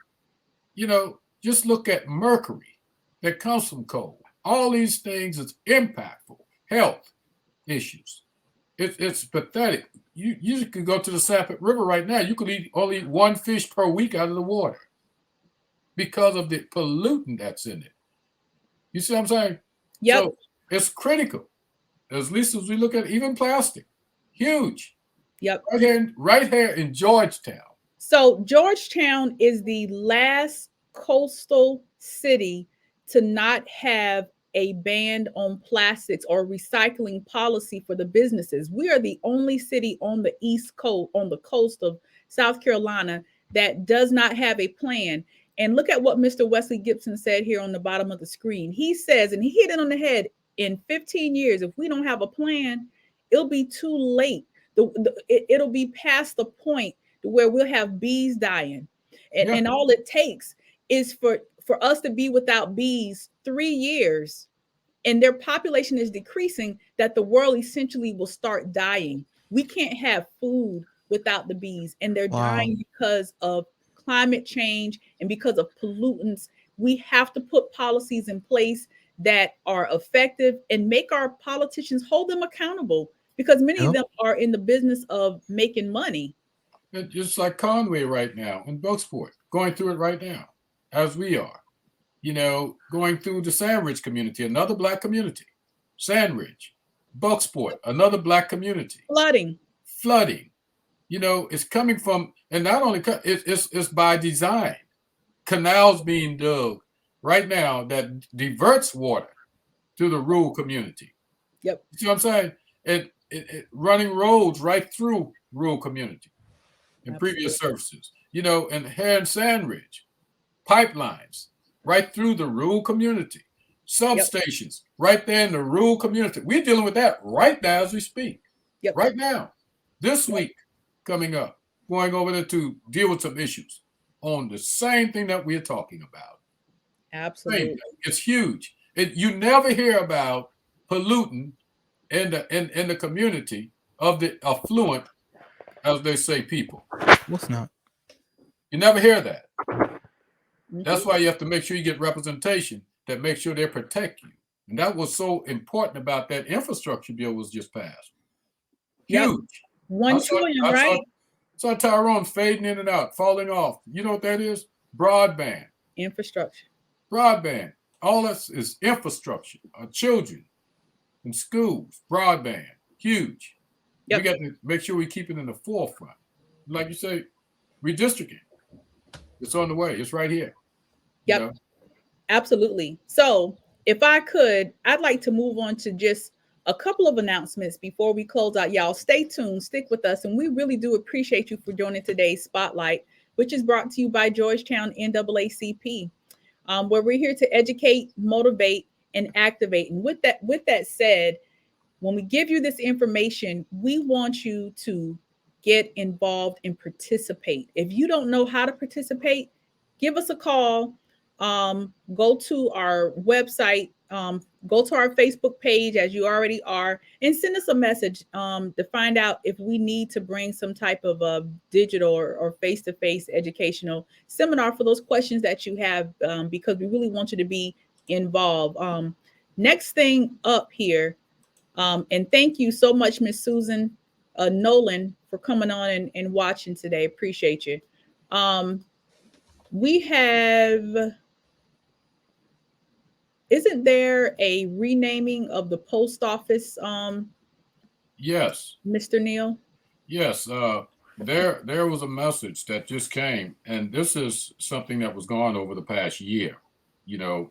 Just look at mercury that comes from coal. All these things is impactful. Health issues. It's pathetic. You could go to the Sapit River right now. You could only eat one fish per week out of the water because of the pollutant that's in it. You see what I'm saying? Yep. So it's critical. At least as we look at even plastic, huge. Yep. Right here in Georgetown. So Georgetown is the last coastal city to not have a ban on plastics or recycling policy for the businesses. We are the only city on the East Coast, on the coast of South Carolina, that does not have a plan. And look at what Mr. Wesley Gibson said here on the bottom of the screen. He says, and he hit it on the head, in 15 years, if we don't have a plan, it'll be too late. It'll be past the point where we'll have bees dying. And all it takes is for us to be without bees 3 years, and their population is decreasing, that the world essentially will start dying. We can't have food without the bees, and they're dying because of climate change and because of pollutants. We have to put policies in place that are effective and make our politicians hold them accountable, because many of them are in the business of making money. It's just like Conway right now in Bucksport, going through it right now, as we are. Going through the Sandridge community, another Black community. Sandridge, Bucksport, another Black community. Flooding. It's coming from, and not only it's by design. Canals being dug right now that diverts water to the rural community. Yep. You see what I'm saying? And running roads right through rural community and previous services. And here in Sandridge, pipelines right through the rural community, substations right there in the rural community. We're dealing with that right now as we speak. Right now, this week coming up, going over there to deal with some issues on the same thing that we're talking about. Absolutely. It's huge. You never hear about pollutant in the community of the affluent, as they say, people. What's not? You never hear that. That's why you have to make sure you get representation that makes sure they protect you. And that was so important about that infrastructure bill was just passed. Huge. $1 trillion, right? Saw Tyrone fading in and out, falling off. You know what that is? Broadband. Infrastructure. Broadband. All this is infrastructure. Our children in schools, broadband, huge. Yep. We got to make sure we keep it in the forefront. Like you say, redistricting. It's on the way. It's right here. Yep. You know? Absolutely. So if I could, I'd like to move on to just a couple of announcements before we close out. Y'all stay tuned, stick with us. And we really do appreciate you for joining today's Spotlight, which is brought to you by Georgetown NAACP, where we're here to educate, motivate, and activate. And with that said, when we give you this information, we want you to get involved and participate. If you don't know how to participate, give us a call. Go to our website, go to our Facebook page as you already are, and send us a message to find out if we need to bring some type of a digital or face-to-face educational seminar for those questions that you have, because we really want you to be involved. Next thing up here, and thank you so much, Miss Susan Nolan, for coming on and watching today. Appreciate you. We have... Isn't there a renaming of the post office? Yes, Mr. Neal. Yes, there was a message that just came, and this is something that was going on over the past year. You know,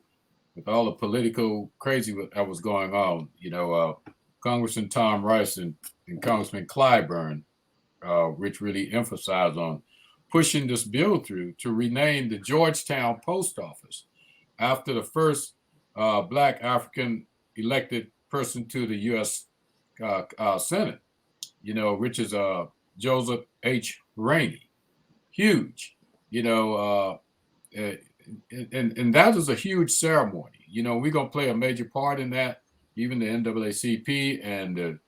with all the political crazy that was going on. You know, Congressman Tom Rice and Congressman Clyburn, which really emphasized on pushing this bill through to rename the Georgetown post office after the first Black African elected person to the U.S. Senate, you know, which is Joseph H. Rainey. Huge, you know, and that is a huge ceremony. You know, we're going to play a major part in that, even the NAACP. And,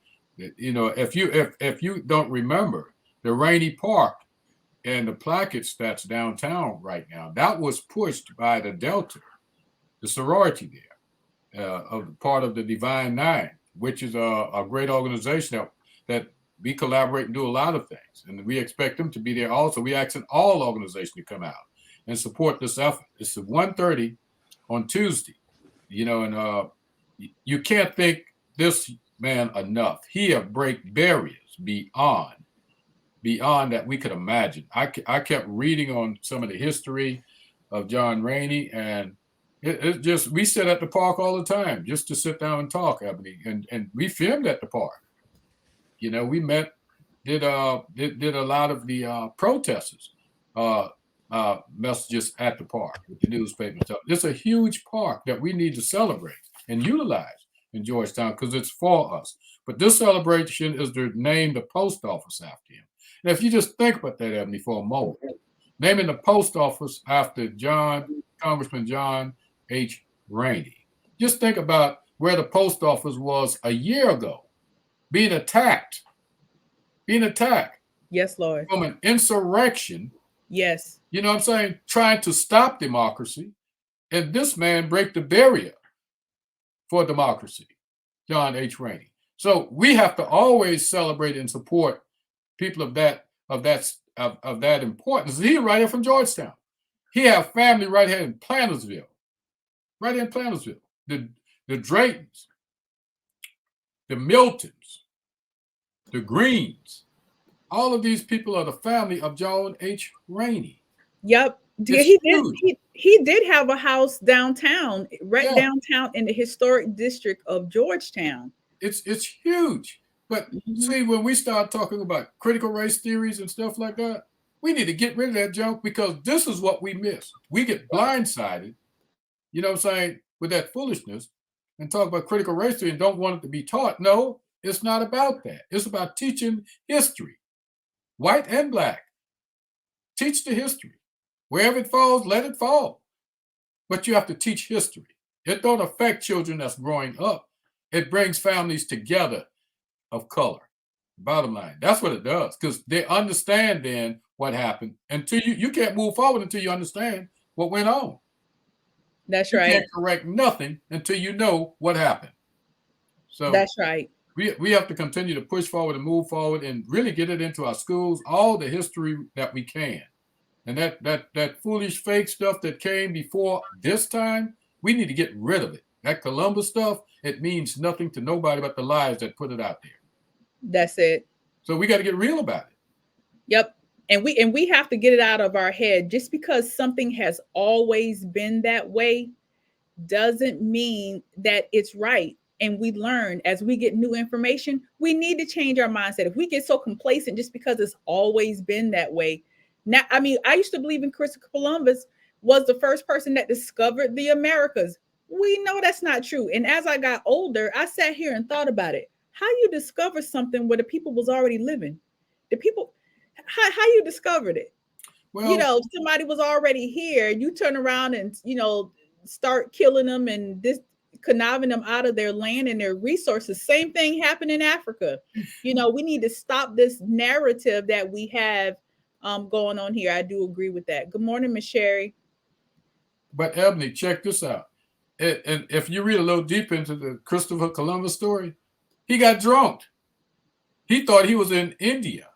you know, if you don't remember, the Rainey Park and the plaquets that's downtown right now, that was pushed by the Delta, the sorority there, of part of the Divine Nine, which is a great organization that we collaborate and do a lot of things. And we expect them to be there also. We ask all organizations to come out and support this effort. It's at 1:30 on Tuesday, you know, and you can't thank this man enough. He have break barriers beyond that we could imagine. I kept reading on some of the history of John Rainey, and it just, we sit at the park all the time just to sit down and talk, Ebony, and we filmed at the park. You know, we did a lot of the protesters messages at the park with the newspaper and stuff. It's a huge park that we need to celebrate and utilize in Georgetown because it's for us. But this celebration is to name the post office after him. And if you just think about that, Ebony, for a moment, naming the post office after Congressman John H. Rainey. Just think about where the post office was a year ago, being attacked. Yes, Lord. From an insurrection. Yes. You know what I'm saying? Trying to stop democracy. And this man break the barrier for democracy, John H. Rainey. So we have to always celebrate and support people of that importance. He's right here from Georgetown. He have family right here in Plantersville. Right here in Plantersville. The Draytons, the Miltons, the Greens. All of these people are the family of John H. Rainey. Yep. He did have a house downtown, downtown in the historic district of Georgetown. It's huge. But see, when we start talking about critical race theories and stuff like that, we need to get rid of that junk because this is what we miss. We get blindsided, you know what I'm saying, with that foolishness and talk about critical race theory and don't want it to be taught. No, it's not about that. It's about teaching history, white and black. Teach the history. Wherever it falls, let it fall. But you have to teach history. It don't affect children that's growing up. It brings families together of color. Bottom line, that's what it does, because they understand then what happened. Until you can't move forward until you understand what went on. That's you right. You can't correct nothing until you know what happened. So that's right. We have to continue to push forward and move forward and really get it into our schools, all the history that we can. And that foolish fake stuff that came before this time, We need to get rid of it. That Columbus stuff, it means nothing to nobody but the lies that put it out there. That's it. So we got to get real about it. Yep. And we have to get it out of our head. Just because something has always been that way doesn't mean that it's right. And we learn as we get new information, we need to change our mindset. If we get so complacent just because it's always been that way. Now, I mean, I used to believe in Christopher Columbus was the first person that discovered the Americas. We know that's not true. And as I got older, I sat here and thought about it. How you discover something where the people was already living? The people, how you discovered it? Well, you know, somebody was already here. You turn around and, you know, start killing them and this conniving them out of their land and their resources. Same thing happened in Africa. You know, we need to stop this narrative that we have going on here. I do agree with that. Good morning, Ms. Sherry. But Ebony, check this out. And if you read a little deep into the Christopher Columbus story, he got drunk. He thought he was in India.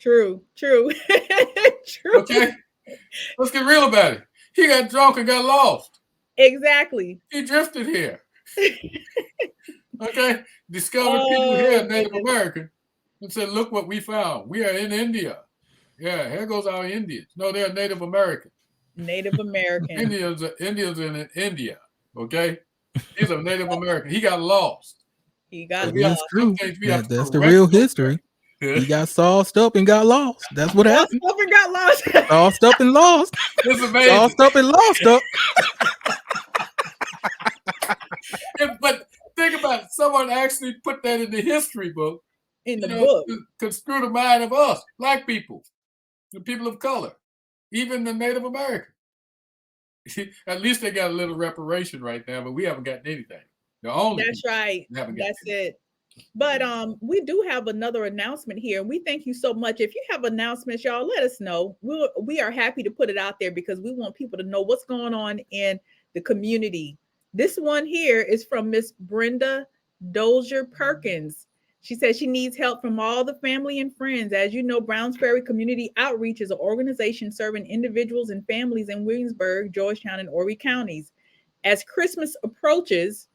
True. True. Okay, let's get real about it. He got drunk and got lost. Exactly. He drifted here. Okay, discovered people here, Native American, and said, "Look what we found. We are in India. Yeah, here goes our Indians. No, they're Native American. Native American. Indians in India. Okay, he's a Native American. He got lost. He got lost. That's true. That's the real history. He got sauced up and got lost. That's what happened. Sauced up and got lost. Sauced up and lost. It's amazing. Sauced up and lost up. But think about it. Someone actually put that in the history book. In the book. To screw the mind of us, Black people, the people of color, even the Native American. At least they got a little reparation right now, but we haven't gotten anything. That's right. That's it. But we do have another announcement here. We thank you so much. If you have announcements, y'all, let us know. We are happy to put it out there because we want people to know what's going on in the community. This one here is from Miss Brenda Dozier Perkins. She says she needs help from all the family and friends. As you know, Browns Ferry Community Outreach is an organization serving individuals and families in Williamsburg, Georgetown, and Horry counties. As Christmas approaches,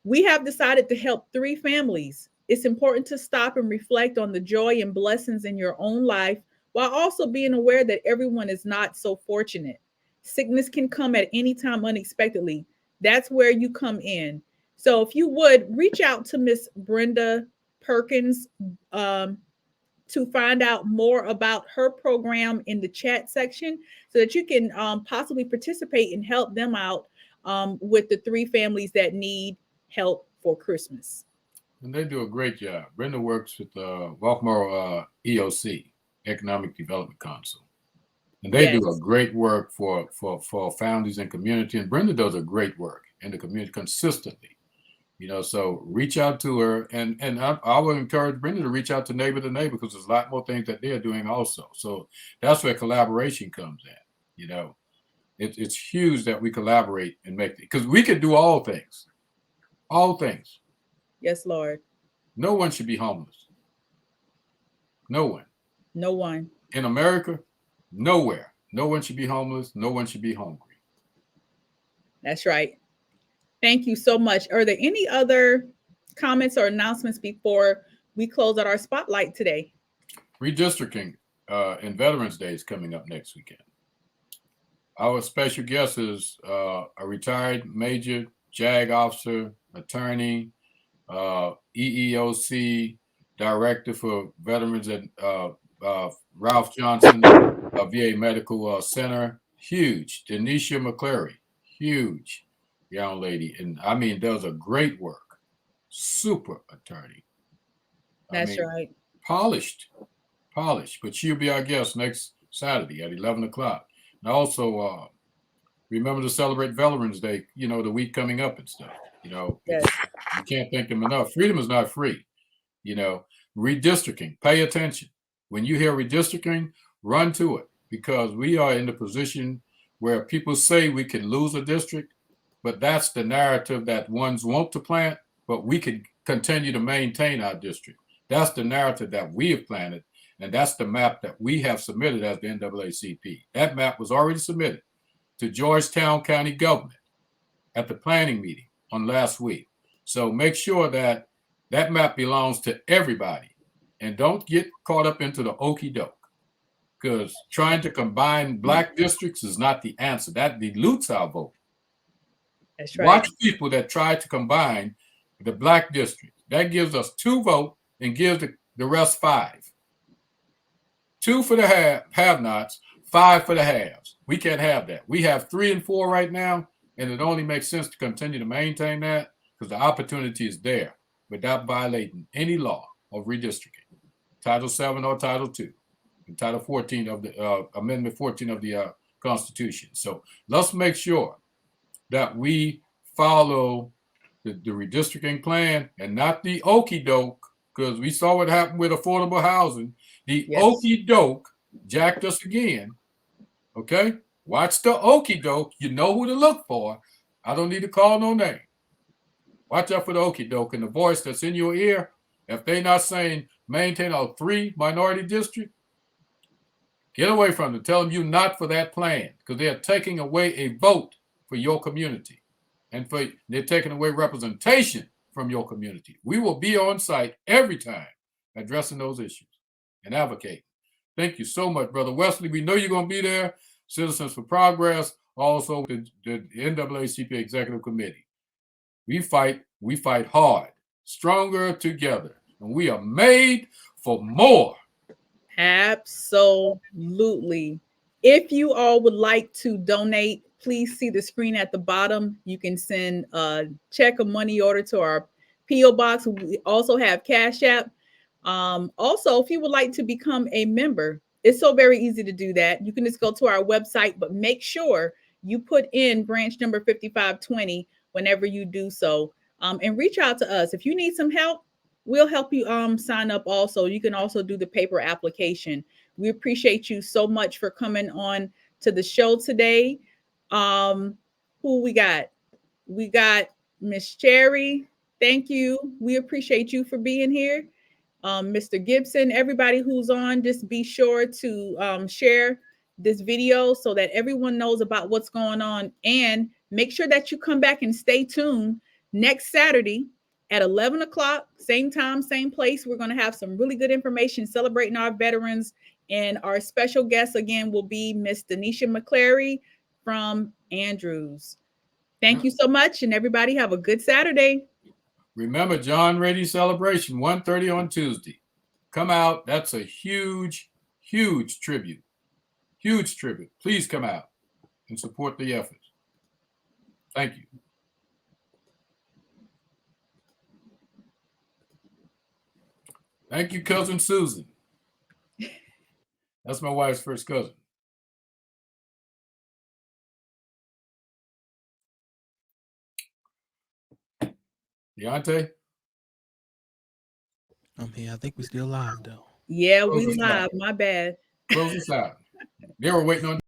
we have decided to help 3 families. It's important to stop and reflect on the joy and blessings in your own life while also being aware that everyone is not so fortunate. Sickness can come at any time unexpectedly. That's where you come in. So if you would reach out to Miss Brenda Perkins to find out more about her program in the chat section so that you can possibly participate and help them out with the 3 families that need help for Christmas. And they do a great job. Brenda works with Baltimore EOC, Economic Development Council. And they do a great work for families and community. And Brenda does a great work in the community consistently. You know, so reach out to her. And I would encourage Brenda to reach out to neighbor because there's a lot more things that they're doing also. So that's where collaboration comes in. You know, it's huge that we collaborate and make it, because we can do all things. All things. Yes, Lord. No one should be homeless. No one. No one. In America, nowhere. No one should be homeless. No one should be hungry. That's right. Thank you so much. Are there any other comments or announcements before we close out our spotlight today? Redistricting in Veterans Day is coming up next weekend. Our special guest is a retired Major JAG officer, attorney, EEOC director for veterans at Ralph Johnson VA Medical Center. Huge. Denisha McCleary, huge young lady. And I mean, does a great work. Super attorney. That's right. Polished. But she'll be our guest next Saturday at 11 o'clock. And also, remember to celebrate Veterans Day, you know, the week coming up and stuff. You know, yes. You can't thank them enough. Freedom is not free. You know, redistricting, pay attention. When you hear redistricting, run to it, because we are in the position where people say we can lose a district, but that's the narrative that ones want to plant, but we can continue to maintain our district. That's the narrative that we have planted, and that's the map that we have submitted as the NAACP. That map was already submitted to Georgetown County government. at the planning meeting on last week. So make sure that that map belongs to everybody, and don't get caught up into the okie doke, because trying to combine black districts is not the answer. That dilutes our vote. That's right. Watch people that try to combine the black district. That gives us 2 votes and gives the rest 5. 2 for the have-nots, 5 for the haves. We can't have that. We have 3 and 4 right now, and it only makes sense to continue to maintain that because the opportunity is there without violating any law of redistricting, Title 7 or Title 2, and Title 14 of the Amendment 14 of the Constitution. So let's make sure that we follow the redistricting plan and not the okie doke, because we saw what happened with affordable housing. The okie doke jacked us again. Okay? Watch the okie doke. You know who to look for. I don't need to call no name. Watch out for the okie doke and the voice that's in your ear. If they're not saying maintain a 3 minority district, get away from them. Tell them you're not for that plan, because they're taking away a vote for your community, and they're taking away representation from your community. We will be on site every time addressing those issues and advocating. Thank you so much, Brother Wesley. We know you're going to be there. Citizens for Progress, also the NAACP Executive Committee. We fight hard, stronger together, and we are made for more. Absolutely. If you all would like to donate, please see the screen at the bottom. You can send a check or money order to our P.O. Box. We also have Cash App. Also, if you would like to become a member, it's so very easy to do that. You can just go to our website, but make sure you put in branch number 5520 whenever you do so, and reach out to us. If you need some help, we'll help you sign up also. You can also do the paper application. We appreciate you so much for coming on to the show today. Who we got? We got Miss Cherry. Thank you. We appreciate you for being here. Mr. Gibson, everybody who's on, just be sure to share this video so that everyone knows about what's going on, and make sure that you come back and stay tuned next Saturday at 11 o'clock, same time, same place. We're going to have some really good information celebrating our veterans, and our special guest again will be Miss Denisha McClary from Andrews. Thank you so much, and everybody have a good Saturday. Remember, John Rady celebration, 1:30 on Tuesday. Come out. That's a huge, huge tribute. Huge tribute. Please come out and support the efforts. Thank you. Thank you, Cousin Susan. That's my wife's first cousin. Deontay? I'm here. I think we're still live, though. Yeah, we live. My bad. Close us out. They were waiting on